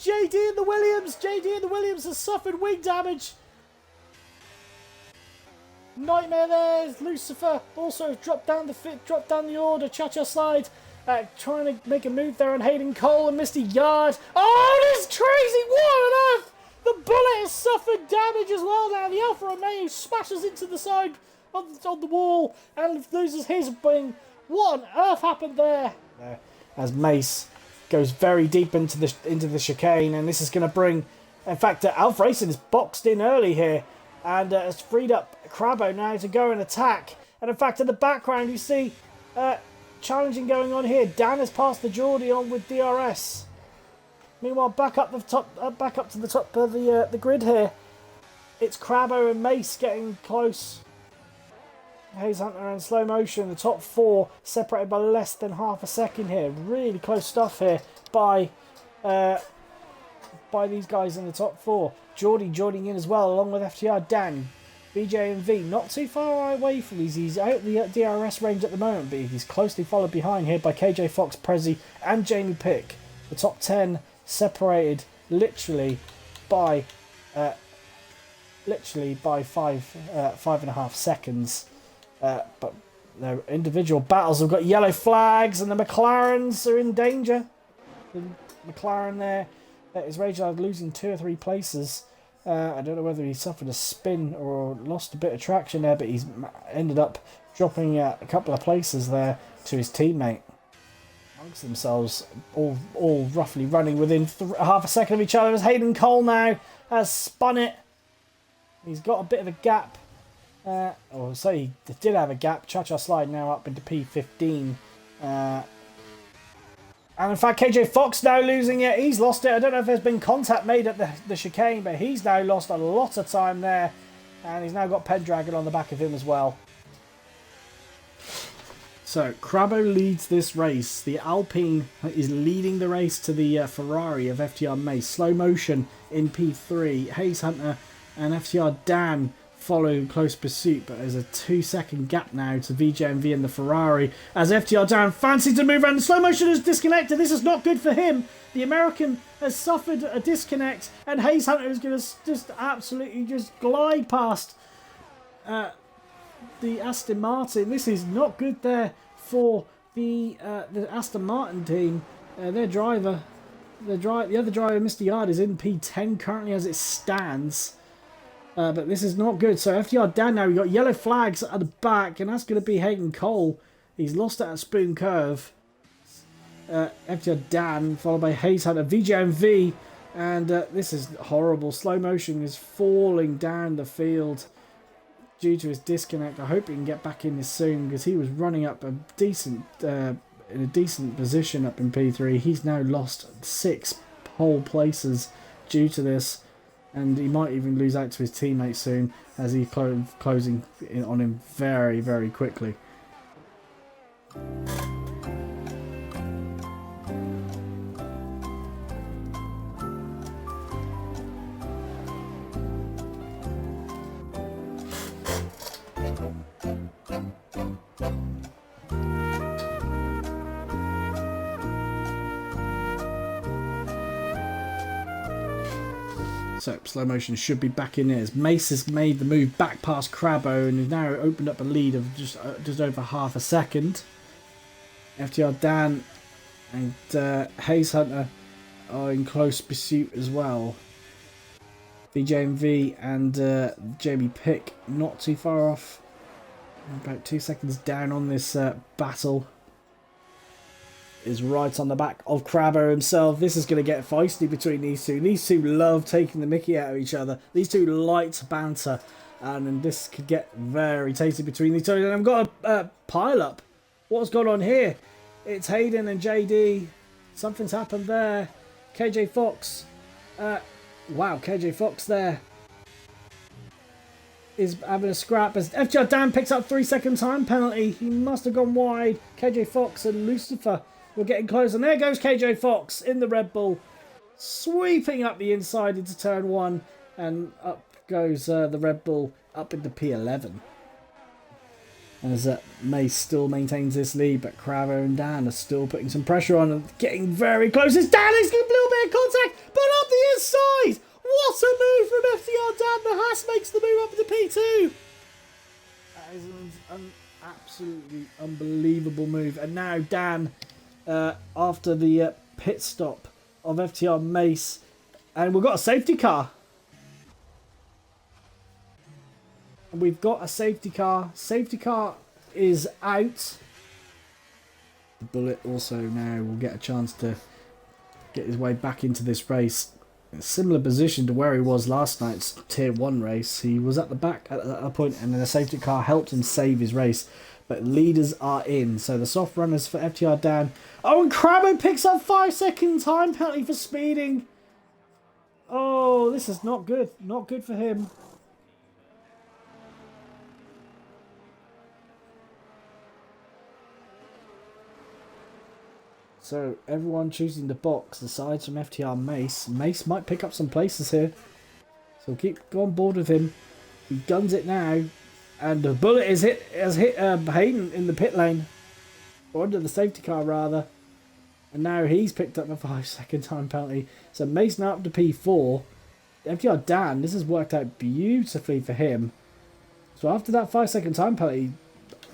JD and the Williams. JD and the Williams has suffered wing damage. Nightmare there. Lucifer also dropped down the order. Cha-cha slide. Trying to make a move there on Hayden Cole and Misty Yard. Oh, this crazy. What on earth? The bullet has suffered damage as well now. The Alfa Romeo smashes into the side on the wall and loses his wing. What on earth happened there? As Mace goes very deep into the chicane, and this is going to bring... In fact, Alfa Racing is boxed in early here, and has freed up Crabbo now to go and attack. And in fact, in the background, you see challenging going on here. Dan has passed the Geordie on with DRS. Meanwhile, back up to the top of the grid here, it's Crabbo and Mace getting close. HazeHxnter in slow motion. The top four separated by less than half a second here. Really close stuff here by these guys in the top four. Geordie joining in as well, along with FTR Dan. BJ and V not too far away from these. He's out the DRS range at the moment, but he's closely followed behind here by KJ Fox, Prezi, and Jamie Pick. The top 10 separated literally by 5.5 seconds. But their individual battles have got yellow flags, and the McLarens are in danger. The McLaren there is Ragehard losing 2 or 3 places. I don't know whether he suffered a spin or lost a bit of traction there, but he's ended up dropping a couple of places there to his teammate. Amongst themselves, all roughly running within half a second of each other, as Hayden Cole now has spun it. He's got a bit of a gap. Or say he did have a gap. Cha-cha slide now up into P15. And in fact, KJ Fox now losing it. He's lost it. I don't know if there's been contact made at the chicane, but he's now lost a lot of time there. And he's now got Pendragon on the back of him as well. So, Crabbo leads this race. The Alpine is leading the race to the Ferrari of FTR Mace. Slow motion in P3. HazeHxnter and FTR Dan follow in close pursuit, but there's a 2-second gap now to VJMV and the Ferrari as FTR Dan fancy to move around. The slow motion is disconnected. This is not good for him. The American has suffered a disconnect, and HazeHxnter is going to just absolutely just glide past the Aston Martin. This is not good there for the Aston Martin team. Their the other driver, Mr. Yard, is in P10 currently as it stands. But this is not good. So FTR Dan now, we've got yellow flags at the back, and that's going to be Hayden Cole. He's lost at a spoon curve. FTR Dan, followed by HazeHxnter, VJMV, and this is horrible. Slow motion is falling down the field due to his disconnect. I hope he can get back in this soon, because he was running up a decent in a decent position up in P3. He's now lost 6 pole places due to this. And he might even lose out to his teammates soon, as he's closing in on him very, very quickly. So, slow motion should be back in there as Mace has made the move back past Crabbo and has now opened up a lead of just over half a second. FTR Dan and HazeHxnter are in close pursuit as well. VJMV and Jamie Pick not too far off. About 2 seconds down on this battle. Is right on the back of Crabbo himself. This is going to get feisty between these two. These two love taking the mickey out of each other. These two like banter. And this could get very tasty between these two. And I've got a pile up. What's gone on here? It's Hayden and JD. Something's happened there. KJ Fox. Wow, KJ Fox there is having a scrap as FTR Dan picks up 3-second time penalty. He must have gone wide. KJ Fox and Lucifer were getting close, and there goes KJ Fox in the Red Bull, sweeping up the inside into turn 1, and up goes the Red Bull up into P11. as Mace still maintains this lead, but Cravo and Dan are still putting some pressure on and getting very close. It's Dan, he's got a little bit of contact, but up the inside! What a move from FTR Dan! The Haas makes the move up to P2! That is an absolutely unbelievable move. And now Dan, after the pit stop of FTR Mace, and we've got a safety car. We've got a safety car. Safety car is out. The Bullet also now will get a chance to get his way back into this race. In a similar position to where he was last night's Tier 1 race. He was at the back at a point, and then the safety car helped him save his race. But leaders are in. So the soft runners for FTR Dan. Oh, and Crabo picks up 5-second time penalty for speeding. Oh, this is not good. Not good for him. So everyone choosing the box aside from FTR Mace. Mace might pick up some places here. So go on board with him. He guns it now. And the Bullet has hit Hayden in the pit lane. Or under the safety car rather. And now he's picked up a 5-second time penalty. So Mace now up to P4. FTR Dan, this has worked out beautifully for him. So after that 5-second time penalty,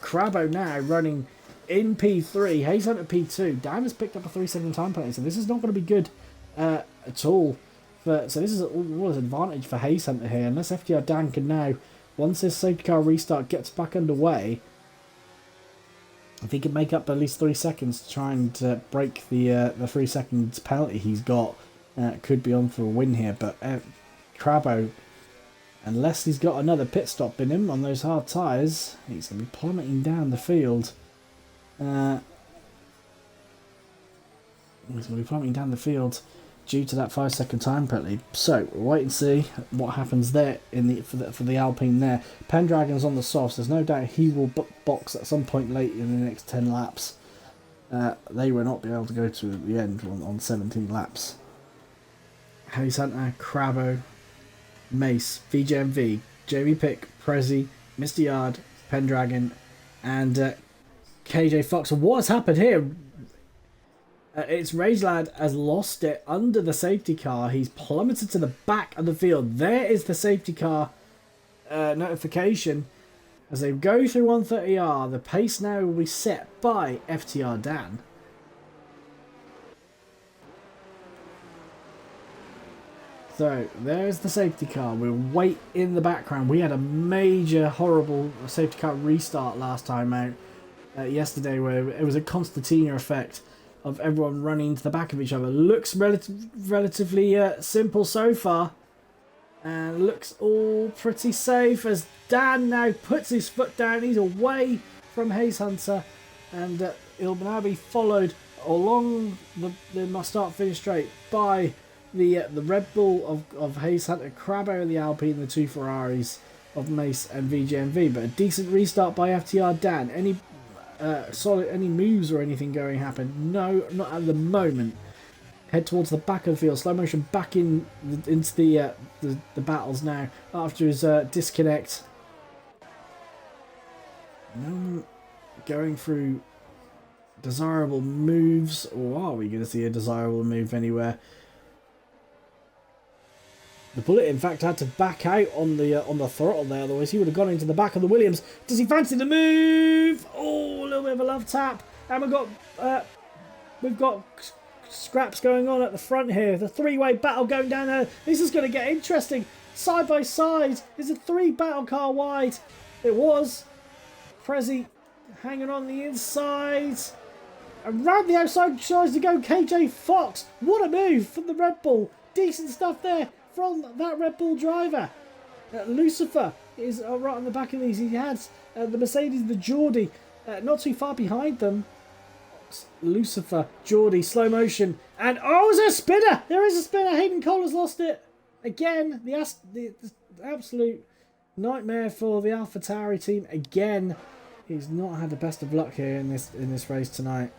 Crabo now running in P3, HazeHxnter P2. Dan has picked up a 3-second time penalty, so this is not going to be good at all. So this is all an advantage for HazeHxnter here, unless FTR Dan can now, once this safety car restart gets back underway, if he can make up at least 3 seconds to try and break the 3 seconds penalty he's got, could be on for a win here. But Crabo, unless he's got another pit stop in him on those hard tyres, he's going to be plummeting down the field. He's going to be plummeting down the field due to that 5-second time penalty. So we'll wait and see what happens there for the Alpine there. Pendragon's on the softs. There's no doubt he will box at some point late in the next 10 laps. They will not be able to go to the end on 17 laps. HazeHxnter, Crabo, Mace, VJMV, Jamie Pick, Prezi, Mr. Yard, Pendragon, and KJ Fox. And what has happened here? It's Ragelad has lost it under the safety car. He's plummeted to the back of the field. There is the safety car notification. As they go through 130R, the pace now will be set by FTR Dan. So there's the safety car. We'll wait in the background. We had a major horrible safety car restart last time out. Yesterday, where it was a Constantina effect of everyone running to the back of each other. Looks relatively simple so far, and looks all pretty safe as Dan now puts his foot down. He's away from HazeHxnter, and he'll now be followed along the start-finish straight by the Red Bull of HazeHxnter, Crabo and the Alpine, the two Ferraris of Mace and VJMV. But a decent restart by FTR Dan. Any moves or anything going happen? No, not at the moment. Head towards the back of the field. Slow motion back into the battles now after his disconnect. No going through desirable moves, or are we going to see a desirable move anywhere? The Bullet, in fact, had to back out on the throttle there, otherwise he would have gone into the back of the Williams. Does he fancy the move? Oh, a little bit of a love tap, and we've got scraps going on at the front here. The three-way battle going down there. This is going to get interesting. Side by side is a 3 battle car wide. It was Prezi hanging on the inside. Around the outside tries to go KJ Fox. What a move from the Red Bull. Decent stuff there from that Red Bull driver. Lucifer is right on the back of these. He has the Mercedes, the Geordie, not too far behind them. Lucifer, Geordie, slow motion, and oh, is there a spinner? There is a spinner. Hayden Cole has lost it again. The absolute nightmare for the AlphaTauri team again. He's not had the best of luck here in this race tonight.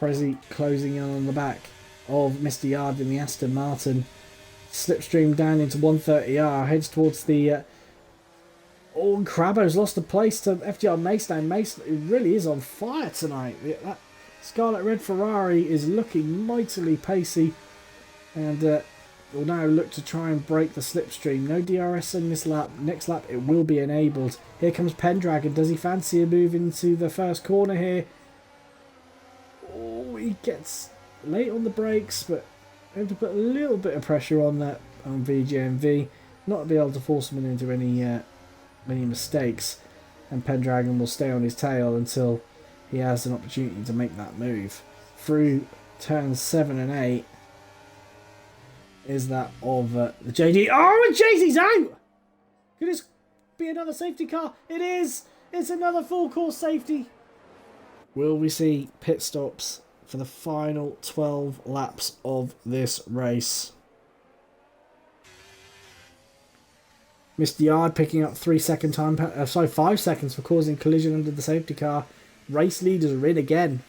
Prezi closing in on the back of Mr. Yard in the Aston Martin. slipstream down into 130R, heads towards the... oh, and Crabo's lost the place to FTR Mace now. Mace, it really is on fire tonight. That Scarlet Red Ferrari is looking mightily pacey, and will now look to try and break the slipstream. No DRS in this lap. Next lap it will be enabled. Here comes Pendragon. Does he fancy a move into the first corner here? Oh, he gets late on the brakes, but have to put a little bit of pressure on that on VGMV, not to be able to force him into any mistakes, and Pendragon will stay on his tail until he has an opportunity to make that move. Through turns 7 and 8 is that of the JD. Oh, and JD's out! Could this be another safety car? It is! It's another full course safety. Will we see pit stops for the final 12 laps of this race? Mr. Yard picking up 5 seconds for causing collision under the safety car. Race leaders are in again.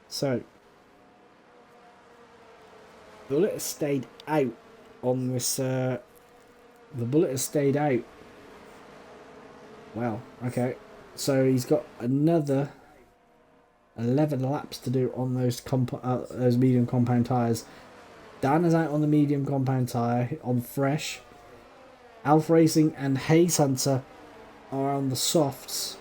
So, Bullet has stayed out on this. The Bullet has stayed out. Wow, okay. So he's got another 11 laps to do on those medium compound tyres. Dan is out on the medium compound tyre on fresh. Alf Racing and HazeHxnter are on the softs.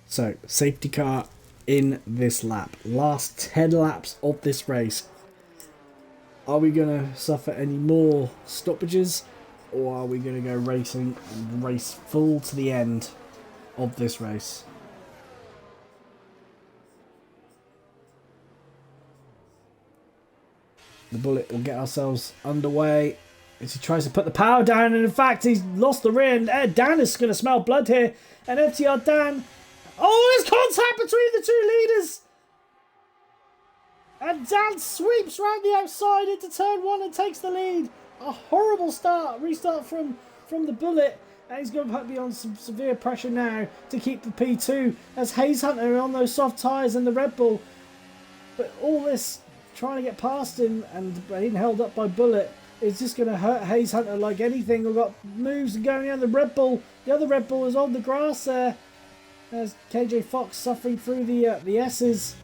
So, safety car in this lap. Last 10 laps of this race. Are we going to suffer any more stoppages? Or are we going to go racing and race full to the end of this race? The Bullet will get ourselves underway as he tries to put the power down, and in fact he's lost the rear, and Dan is going to smell blood here, and FTR Dan... oh, there's contact between the two leaders! And Dan sweeps round the outside into turn 1 and takes the lead. A horrible restart from the Bullet, and he's going to be on some severe pressure now to keep the P2 as HazeHxnter on those soft tyres and the Red Bull. But all this trying to get past him and being held up by Bullet is just going to hurt HazeHxnter like anything. We've got moves going on the Red Bull. The other Red Bull is on the grass there. There's KJ Fox suffering through the S's.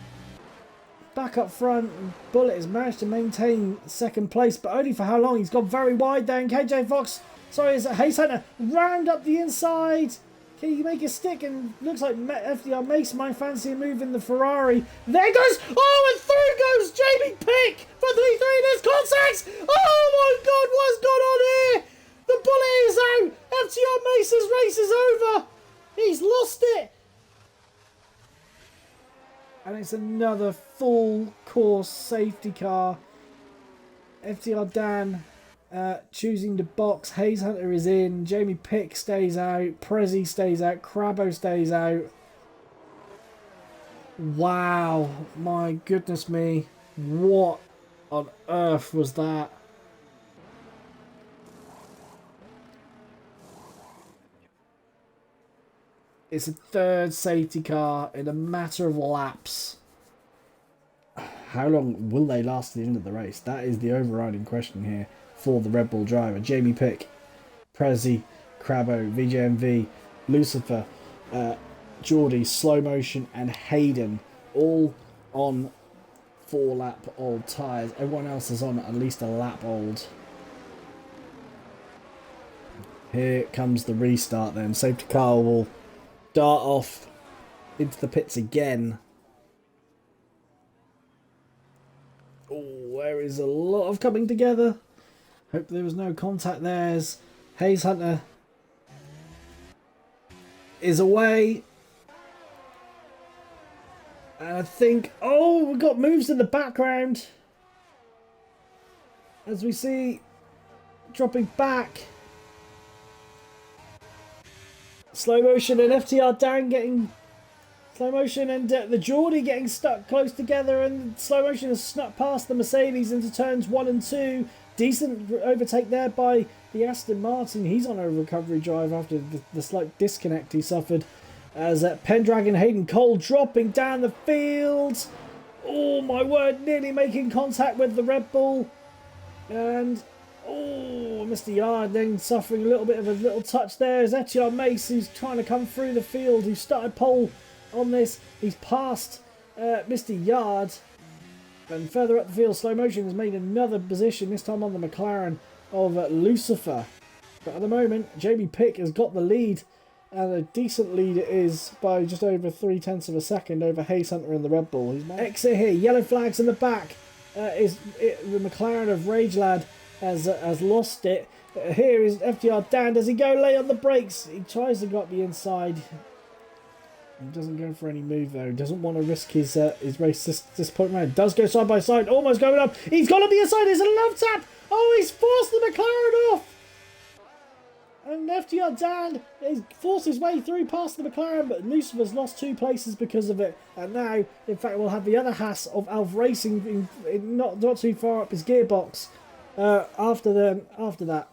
Back up front, Bullet has managed to maintain second place, but only for how long? He's gone very wide there, and KJ Fox, sorry, is HazeHxnter round up the inside. Can he make a stick? And looks like FDR Mace might fancy a move in the Ferrari. There goes, oh, and through goes Jamie Pick for 3-3. There's contacts. Oh my God, what's gone on here? The Bullet is out. FTR Mace's race is over. He's lost it. And it's another full course safety car. FTR Dan choosing to box. HazeHxnter is in. Jamie Pick stays out. Prezi stays out. Crabo stays out. Wow. My goodness me. What on earth was that? It's a third safety car in a matter of laps. How long will they last to the end of the race? That is the overriding question here for the Red Bull driver. Jamie Pick, Prezi, Crabo, VJMV, Lucifer, Geordie, Slow Motion and Hayden all on 4-lap old tyres. Everyone else is on at least a lap old. Here comes the restart then. Safety car will dart off into the pits again. Oh, there is a lot of coming together. Hope there was no contact there. HazeHxnter is away. And I think, oh, we've got moves in the background. As we see, dropping back. Slow Motion and FTR Dan getting... Slow Motion and the Geordie getting stuck close together, and Slow Motion has snuck past the Mercedes into turns 1 and 2. decent overtake there by the Aston Martin. He's on a recovery drive after the slight disconnect he suffered. As Pendragon Hayden Cole dropping down the field. Oh my word, nearly making contact with the Red Bull. And oh, Mr. Yard then suffering a little bit of a little touch there. As FTR Mace, who's trying to come through the field, who started pole on this. He's passed Mr. Yard. And further up the field, Slow Motion has made another position, this time on the McLaren of Lucifer. But at the moment, JB Pick has got the lead. And a decent lead it is by just over 0.3 of a second over HazeHxnter and the Red Bull. He's exit here, yellow flags in the back. The McLaren of Rage Lad has lost it. Here is FTR Dan. Does he go late on the brakes? He tries to go up the inside. He doesn't go for any move though. He doesn't want to risk his race this point round. Does go side by side, almost going up. He's got to be inside. There's a love tap. Oh, he's forced the McLaren off. And FTR Dan has forced his way through past the McLaren, but Lucifer's lost 2 places because of it. And now, in fact, we'll have the other Haas of Alf Racing not too far up his gearbox after that.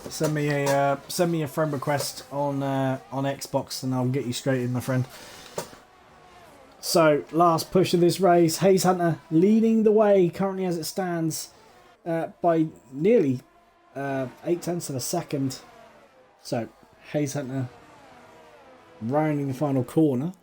Send me a friend request on Xbox and I'll get you straight in, my friend. So last push of this race, HazeHxnter leading the way currently as it stands by nearly 0.8 of a second. So HazeHxnter rounding the final corner.